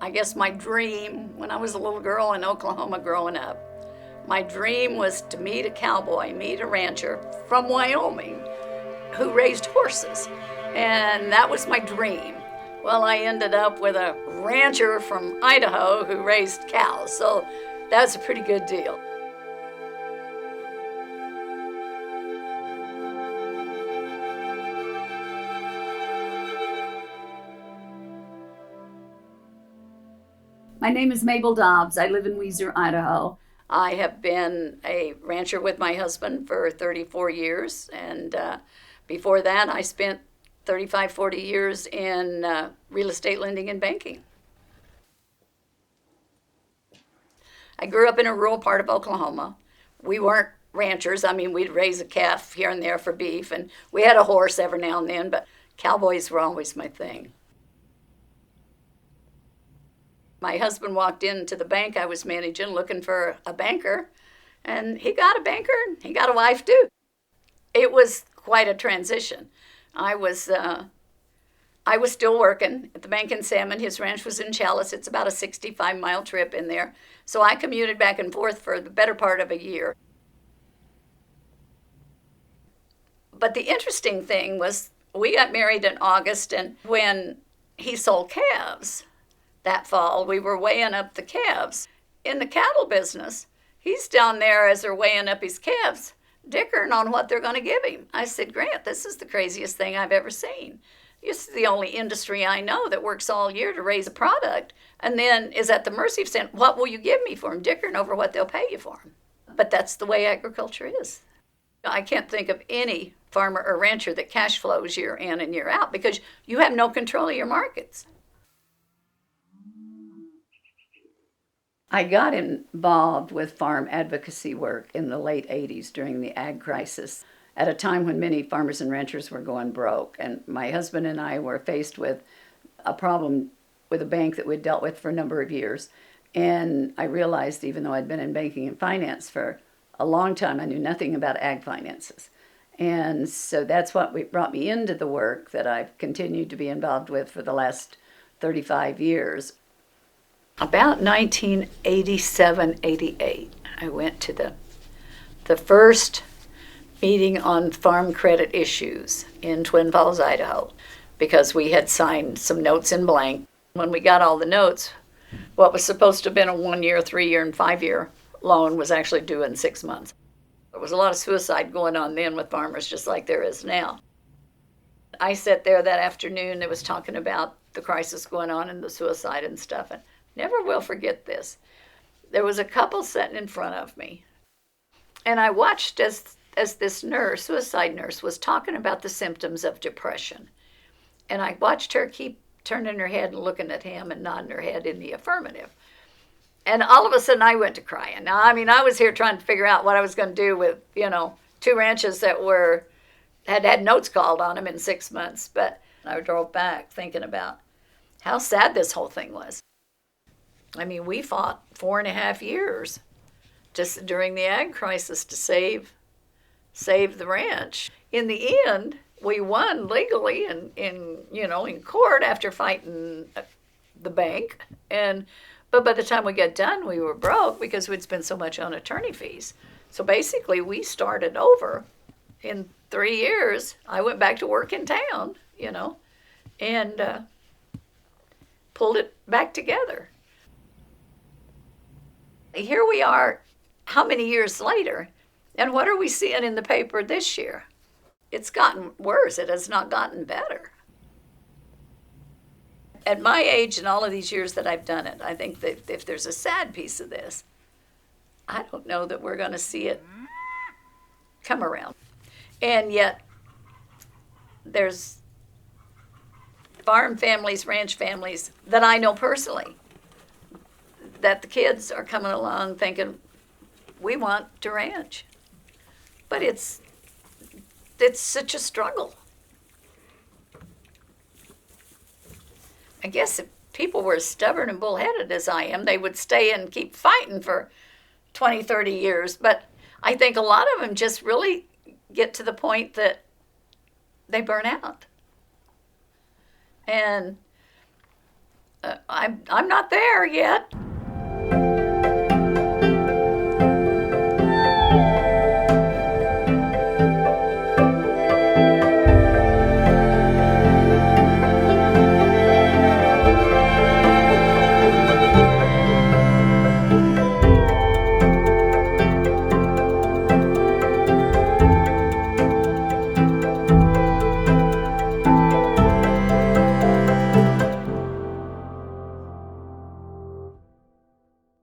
I guess my dream when I was a little girl in Oklahoma growing up, my dream was to meet a cowboy, meet a rancher from Wyoming who raised horses. And that was my dream. Well, I ended up with a rancher from Idaho who raised cows, so that's a pretty good deal. My name is Mabel Dobbs. I live in Weiser, Idaho. I have been a rancher with my husband for 34 years, and before that, I spent 35, 40 years in real estate lending and banking. I grew up in a rural part of Oklahoma. We weren't ranchers. I mean, we'd raise a calf here and there for beef, and we had a horse every now and then, but cowboys were always my thing. My husband walked into the bank I was managing looking for a banker, and he got a banker, and he got a wife too. It was quite a transition. I was still working at the bank in Salmon. His ranch was in Chalice. It's about a 65-mile trip in there. So I commuted back and forth for the better part of a year. But the interesting thing was we got married in August, and when he sold calves that fall, we were weighing up the calves. In the cattle business, he's down there as they're weighing up his calves, dickering on what they're going to give him. I said, Grant, this is the craziest thing I've ever seen. This is the only industry I know that works all year to raise a product and then is at the mercy of saying, what will you give me for him? Dickering over what they'll pay you for him. But that's the way agriculture is. I can't think of any farmer or rancher that cash flows year in and year out because you have no control of your markets. I got involved with farm advocacy work in the late 80s during the ag crisis, at a time when many farmers and ranchers were going broke. And my husband and I were faced with a problem with a bank that we'd dealt with for a number of years. And I realized, even though I'd been in banking and finance for a long time, I knew nothing about ag finances. And so that's what brought me into the work that I've continued to be involved with for the last 35 years. About 1987, 88, I went to the first meeting on farm credit issues in Twin Falls, Idaho, because we had signed some notes in blank. When we got all the notes, what was supposed to have been a 1-year, 3-year, and 5-year loan was actually due in 6 months. There was a lot of suicide going on then with farmers, just like there is now. I sat there that afternoon that was talking about the crisis going on and the suicide and stuff, and never will forget this. There was a couple sitting in front of me, and I watched as this nurse, suicide nurse, was talking about the symptoms of depression. And I watched her keep turning her head and looking at him and nodding her head in the affirmative. And all of a sudden I went to crying. Now, I mean, I was here trying to figure out what I was going to do with, 2 ranches that had notes called on them in 6 months. But I drove back thinking about how sad this whole thing was. I mean, we fought 4.5 years just during the ag crisis to save the ranch. In the end, we won legally in court after fighting the bank. But by the time we got done, we were broke because we'd spent so much on attorney fees. So basically, we started over. In 3 years, I went back to work in town, and pulled it back together. Here we are, how many years later, and what are we seeing in the paper this year? It's gotten worse. It has not gotten better. At my age and all of these years that I've done it, I think that if there's a sad piece of this, I don't know that we're going to see it come around. And yet, there's farm families, ranch families that I know personally, that the kids are coming along thinking, we want to ranch. But it's such a struggle. I guess if people were as stubborn and bullheaded as I am, they would stay and keep fighting for 20, 30 years. But I think a lot of them just really get to the point that they burn out. And I'm not there yet.